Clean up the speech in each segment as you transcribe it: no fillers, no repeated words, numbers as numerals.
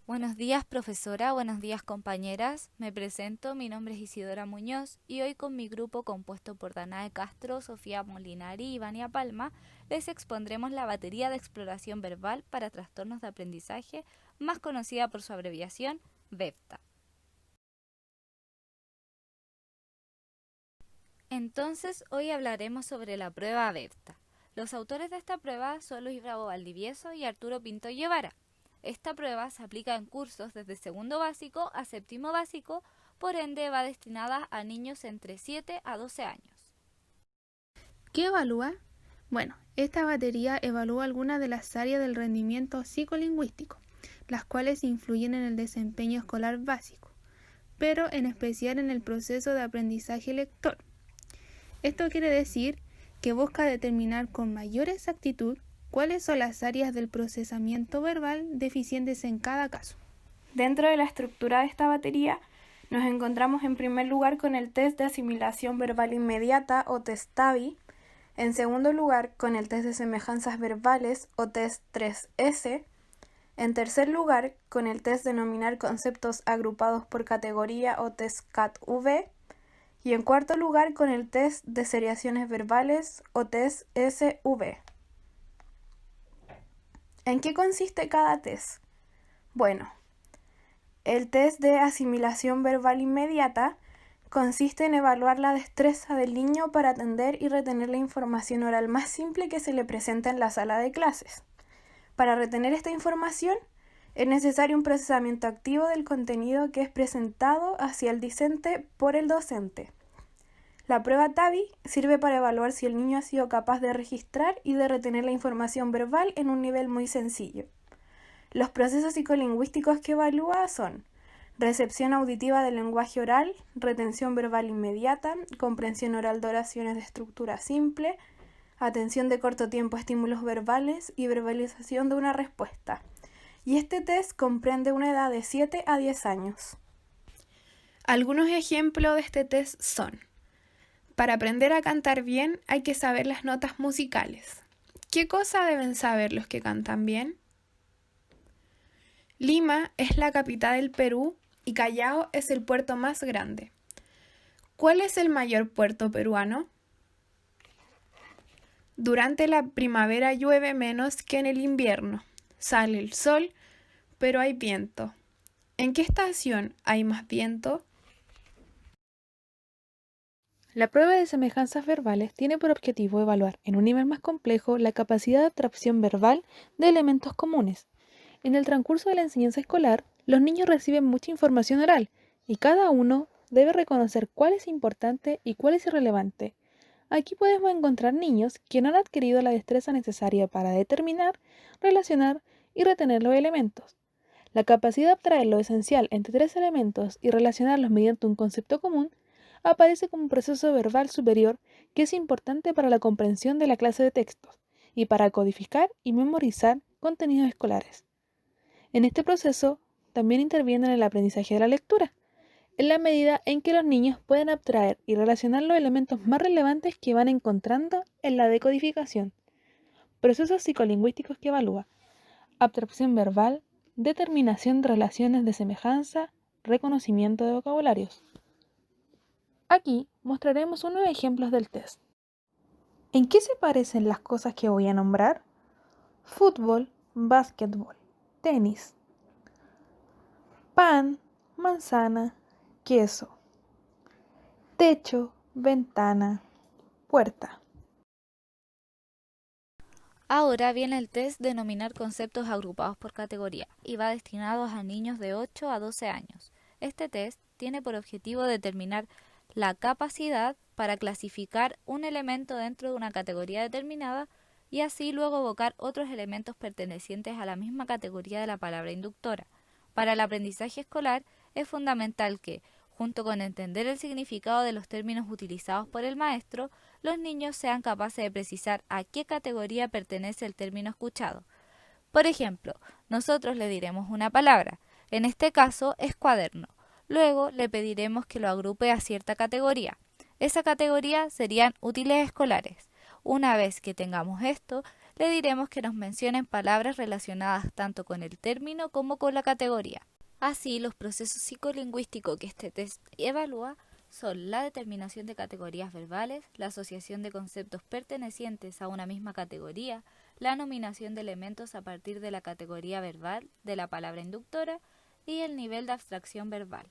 Buenos días, profesora, buenos días, compañeras. Me presento, mi nombre es Isidora Muñoz y hoy con mi grupo compuesto por Danae Castro, Sofía Molinari y Vania Palma les expondremos la batería de exploración verbal para trastornos de aprendizaje, más conocida por su abreviación VEPTA. Entonces, hoy hablaremos sobre la prueba VEPTA. Los autores de esta prueba son Luis Bravo Valdivieso y Arturo Pinto Guevara. Esta prueba se aplica en cursos desde segundo básico a séptimo básico, por ende va destinada a niños entre 7 a 12 años. ¿Qué evalúa? Bueno, esta batería evalúa algunas de las áreas del rendimiento psicolingüístico, las cuales influyen en el desempeño escolar básico, pero en especial en el proceso de aprendizaje lector. Esto quiere decir que busca determinar con mayor exactitud cuáles son las áreas del procesamiento verbal deficientes en cada caso. Dentro de la estructura de esta batería, nos encontramos en primer lugar con el test de asimilación verbal inmediata o test TAVI, en segundo lugar con el test de semejanzas verbales o test 3S, en tercer lugar con el test de nominar conceptos agrupados por categoría o test CAT-V, y en cuarto lugar con el test de seriaciones verbales o test SV. ¿En qué consiste cada test? Bueno, el test de asimilación verbal inmediata consiste en evaluar la destreza del niño para atender y retener la información oral más simple que se le presenta en la sala de clases. Para retener esta información, es necesario un procesamiento activo del contenido que es presentado hacia el discente por el docente. La prueba TAVI sirve para evaluar si el niño ha sido capaz de registrar y de retener la información verbal en un nivel muy sencillo. Los procesos psicolingüísticos que evalúa son recepción auditiva del lenguaje oral, retención verbal inmediata, comprensión oral de oraciones de estructura simple, atención de corto tiempo a estímulos verbales y verbalización de una respuesta. Y este test comprende una edad de 7 a 10 años. Algunos ejemplos de este test son: para aprender a cantar bien hay que saber las notas musicales. ¿Qué cosa deben saber los que cantan bien? Lima es la capital del Perú y Callao es el puerto más grande. ¿Cuál es el mayor puerto peruano? Durante la primavera llueve menos que en el invierno. Sale el sol, pero hay viento. ¿En qué estación hay más viento? La prueba de semejanzas verbales tiene por objetivo evaluar en un nivel más complejo la capacidad de abstracción verbal de elementos comunes. En el transcurso de la enseñanza escolar, los niños reciben mucha información oral y cada uno debe reconocer cuál es importante y cuál es irrelevante. Aquí podemos encontrar niños que no han adquirido la destreza necesaria para determinar, relacionar y retener los elementos. La capacidad de abstraer lo esencial entre tres elementos y relacionarlos mediante un concepto común aparece como un proceso verbal superior que es importante para la comprensión de la clase de textos y para codificar y memorizar contenidos escolares. En este proceso también interviene el aprendizaje de la lectura, en la medida en que los niños pueden abstraer y relacionar los elementos más relevantes que van encontrando en la decodificación. Procesos psicolingüísticos que evalúa: abstracción verbal, determinación de relaciones de semejanza, reconocimiento de vocabularios. Aquí mostraremos unos ejemplos del test. ¿En qué se parecen las cosas que voy a nombrar? Fútbol, básquetbol, tenis. Pan, manzana, queso. Techo, ventana, puerta. Ahora viene el test de nominar conceptos agrupados por categoría y va destinado a niños de 8 a 12 años. Este test tiene por objetivo determinar la capacidad para clasificar un elemento dentro de una categoría determinada y así luego evocar otros elementos pertenecientes a la misma categoría de la palabra inductora. Para el aprendizaje escolar es fundamental que, junto con entender el significado de los términos utilizados por el maestro, los niños sean capaces de precisar a qué categoría pertenece el término escuchado. Por ejemplo, nosotros le diremos una palabra, en este caso es cuaderno. Luego le pediremos que lo agrupe a cierta categoría. Esa categoría serían útiles escolares. Una vez que tengamos esto, le diremos que nos mencionen palabras relacionadas tanto con el término como con la categoría. Así, los procesos psicolingüísticos que este test evalúa son la determinación de categorías verbales, la asociación de conceptos pertenecientes a una misma categoría, la nominación de elementos a partir de la categoría verbal de la palabra inductora y el nivel de abstracción verbal.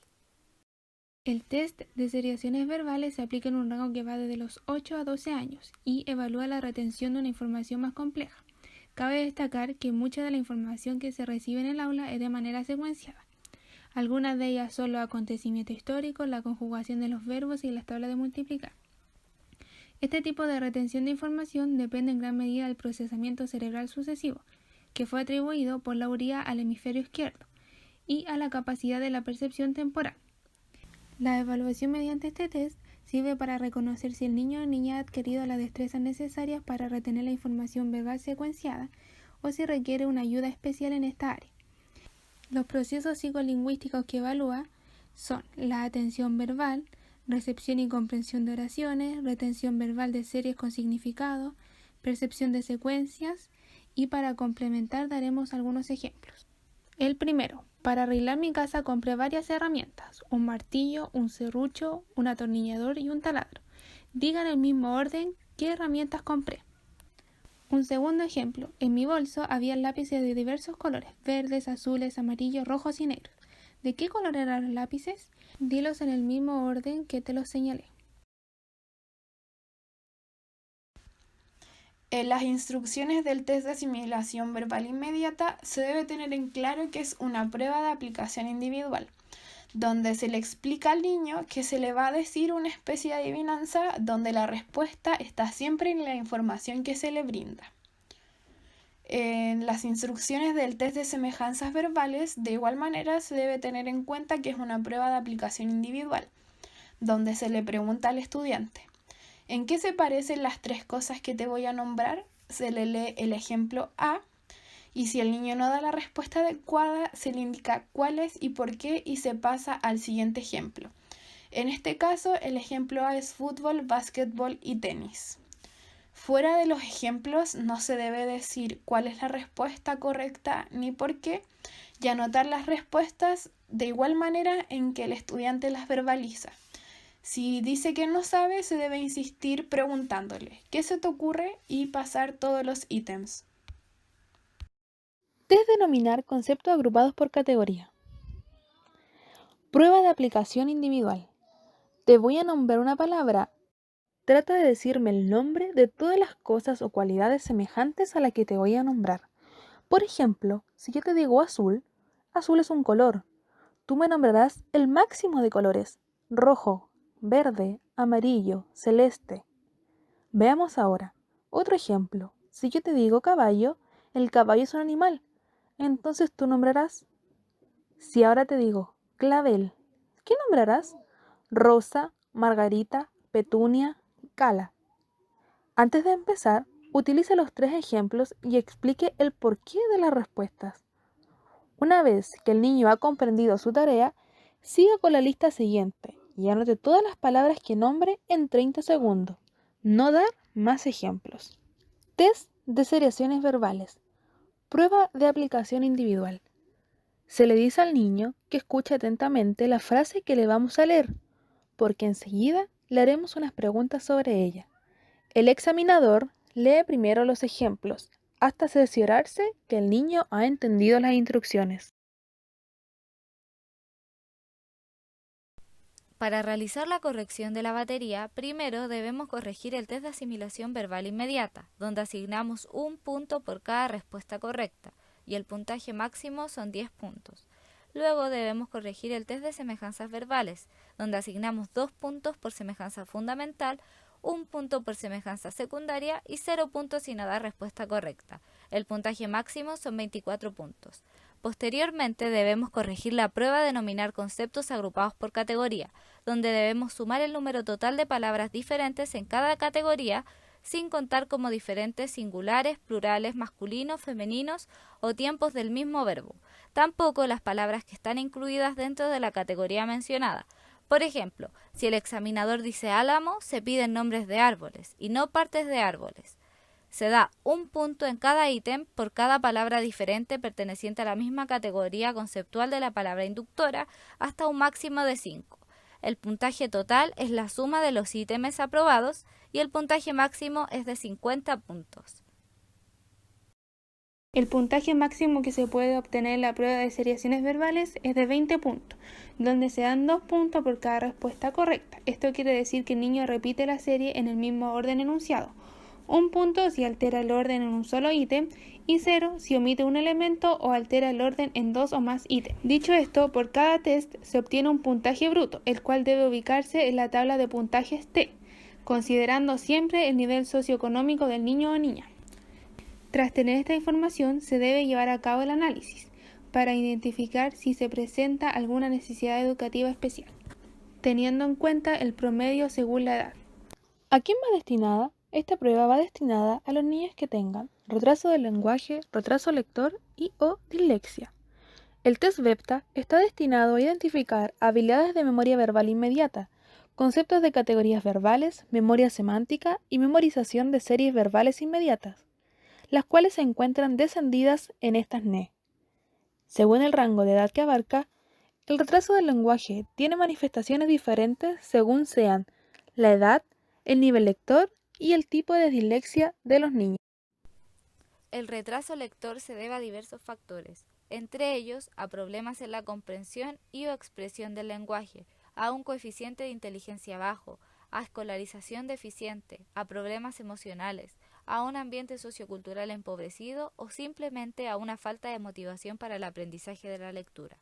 El test de seriaciones verbales se aplica en un rango que va desde los 8 a 12 años y evalúa la retención de una información más compleja. Cabe destacar que mucha de la información que se recibe en el aula es de manera secuenciada. Algunas de ellas son los acontecimientos históricos, la conjugación de los verbos y las tablas de multiplicar. Este tipo de retención de información depende en gran medida del procesamiento cerebral sucesivo, que fue atribuido por Lauría al hemisferio izquierdo, y a la capacidad de la percepción temporal. La evaluación mediante este test sirve para reconocer si el niño o niña ha adquirido las destrezas necesarias para retener la información verbal secuenciada o si requiere una ayuda especial en esta área. Los procesos psicolingüísticos que evalúa son la atención verbal, recepción y comprensión de oraciones, retención verbal de series con significado, percepción de secuencias y para complementar daremos algunos ejemplos. El primero, para arreglar mi casa compré varias herramientas, un martillo, un serrucho, un atornillador y un taladro. Diga en el mismo orden qué herramientas compré. Un segundo ejemplo, en mi bolso había lápices de diversos colores, verdes, azules, amarillos, rojos y negros. ¿De qué color eran los lápices? Dilos en el mismo orden que te los señalé. En las instrucciones del test de asimilación verbal inmediata se debe tener en claro que es una prueba de aplicación individual, donde se le explica al niño que se le va a decir una especie de adivinanza donde la respuesta está siempre en la información que se le brinda. En las instrucciones del test de semejanzas verbales, de igual manera se debe tener en cuenta que es una prueba de aplicación individual, donde se le pregunta al estudiante: ¿en qué se parecen las tres cosas que te voy a nombrar? Se le lee el ejemplo A y si el niño no da la respuesta adecuada, se le indica cuáles y por qué y se pasa al siguiente ejemplo. En este caso, el ejemplo A es fútbol, básquetbol y tenis. Fuera de los ejemplos, no se debe decir cuál es la respuesta correcta ni por qué, y anotar las respuestas de igual manera en que el estudiante las verbaliza. Si dice que no sabe, se debe insistir preguntándole ¿qué se te ocurre? Y pasar todos los ítems. Test de nominar conceptos agrupados por categoría. Prueba de aplicación individual. Te voy a nombrar una palabra. Trata de decirme el nombre de todas las cosas o cualidades semejantes a la que te voy a nombrar. Por ejemplo, si yo te digo azul, azul es un color. Tú me nombrarás el máximo de colores: rojo, verde, amarillo, celeste. Veamos ahora otro ejemplo. Si yo te digo caballo, el caballo es un animal. Entonces tú nombrarás. Si ahora te digo clavel, ¿qué nombrarás? Rosa, margarita, petunia, cala. Antes de empezar, utilice los tres ejemplos y explique el porqué de las respuestas. Una vez que el niño ha comprendido su tarea, siga con la lista siguiente y anote todas las palabras que nombre en 30 segundos. No dar más ejemplos. Test de seriaciones verbales. Prueba de aplicación individual. Se le dice al niño que escuche atentamente la frase que le vamos a leer, porque enseguida le haremos unas preguntas sobre ella. El examinador lee primero los ejemplos, hasta cerciorarse que el niño ha entendido las instrucciones. Para realizar la corrección de la batería, primero debemos corregir el test de asimilación verbal inmediata, donde asignamos un punto por cada respuesta correcta, y el puntaje máximo son 10 puntos. Luego debemos corregir el test de semejanzas verbales, donde asignamos 2 puntos por semejanza fundamental, 1 punto por semejanza secundaria y 0 puntos si no da respuesta correcta. El puntaje máximo son 24 puntos. Posteriormente debemos corregir la prueba de nominar conceptos agrupados por categoría, donde debemos sumar el número total de palabras diferentes en cada categoría, sin contar como diferentes singulares, plurales, masculinos, femeninos o tiempos del mismo verbo. Tampoco las palabras que están incluidas dentro de la categoría mencionada. Por ejemplo, si el examinador dice álamo, se piden nombres de árboles y no partes de árboles. Se da un punto en cada ítem por cada palabra diferente perteneciente a la misma categoría conceptual de la palabra inductora, hasta un máximo de 5. El puntaje total es la suma de los ítems aprobados y el puntaje máximo es de 50 puntos. El puntaje máximo que se puede obtener en la prueba de seriaciones verbales es de 20 puntos, donde se dan 2 puntos por cada respuesta correcta. Esto quiere decir que el niño repite la serie en el mismo orden enunciado. 1 punto si altera el orden en un solo ítem y 0 si omite un elemento o altera el orden en 2 o más ítems. Dicho esto, por cada test se obtiene un puntaje bruto, el cual debe ubicarse en la tabla de puntajes T, considerando siempre el nivel socioeconómico del niño o niña. Tras tener esta información, se debe llevar a cabo el análisis para identificar si se presenta alguna necesidad educativa especial, teniendo en cuenta el promedio según la edad. ¿A quién va destinada? Esta prueba va destinada a los niños que tengan retraso del lenguaje, retraso lector o dislexia. El test VEPTA está destinado a identificar habilidades de memoria verbal inmediata, conceptos de categorías verbales, memoria semántica y memorización de series verbales inmediatas, las cuales se encuentran descendidas en estas NE. Según el rango de edad que abarca, el retraso del lenguaje tiene manifestaciones diferentes según sean la edad, el nivel lector y el tipo de dislexia de los niños. El retraso lector se debe a diversos factores, entre ellos a problemas en la comprensión y o expresión del lenguaje, a un coeficiente de inteligencia bajo, a escolarización deficiente, a problemas emocionales, a un ambiente sociocultural empobrecido o simplemente a una falta de motivación para el aprendizaje de la lectura.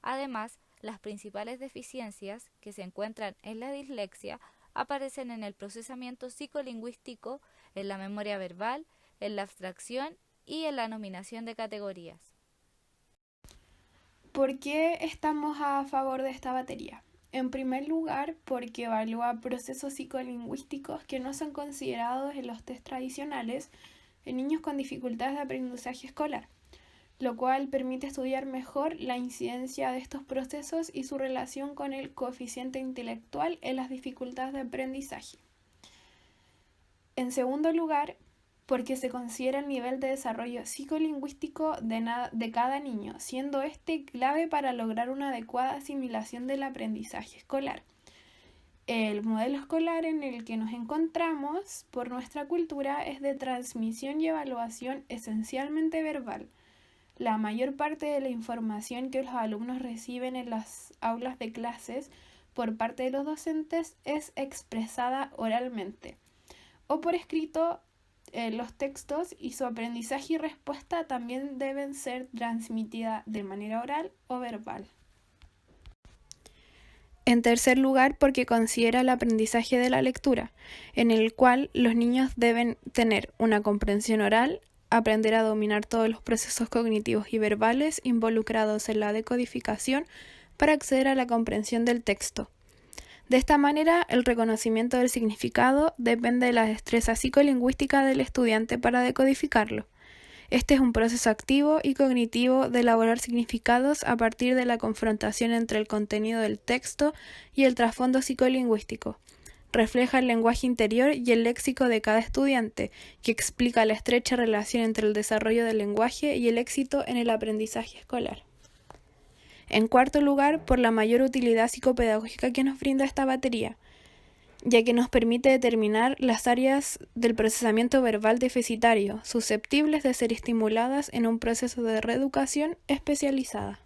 Además, las principales deficiencias que se encuentran en la dislexia aparecen en el procesamiento psicolingüístico, en la memoria verbal, en la abstracción y en la nominación de categorías. ¿Por qué estamos a favor de esta batería? En primer lugar, porque evalúa procesos psicolingüísticos que no son considerados en los test tradicionales en niños con dificultades de aprendizaje escolar, lo cual permite estudiar mejor la incidencia de estos procesos y su relación con el coeficiente intelectual en las dificultades de aprendizaje. En segundo lugar, porque se considera el nivel de desarrollo psicolingüístico de cada niño, siendo este clave para lograr una adecuada asimilación del aprendizaje escolar. El modelo escolar en el que nos encontramos por nuestra cultura es de transmisión y evaluación esencialmente verbal. La mayor parte de la información que los alumnos reciben en las aulas de clases por parte de los docentes es expresada oralmente o por escrito. Los textos y su aprendizaje y respuesta también deben ser transmitidas de manera oral o verbal. En tercer lugar, porque considera el aprendizaje de la lectura, en el cual los niños deben tener una comprensión oral, aprender a dominar todos los procesos cognitivos y verbales involucrados en la decodificación para acceder a la comprensión del texto. De esta manera, el reconocimiento del significado depende de la destreza psicolingüística del estudiante para decodificarlo. Este es un proceso activo y cognitivo de elaborar significados a partir de la confrontación entre el contenido del texto y el trasfondo psicolingüístico. Refleja el lenguaje interior y el léxico de cada estudiante, que explica la estrecha relación entre el desarrollo del lenguaje y el éxito en el aprendizaje escolar. En cuarto lugar, por la mayor utilidad psicopedagógica que nos brinda esta batería, ya que nos permite determinar las áreas del procesamiento verbal deficitario, susceptibles de ser estimuladas en un proceso de reeducación especializada.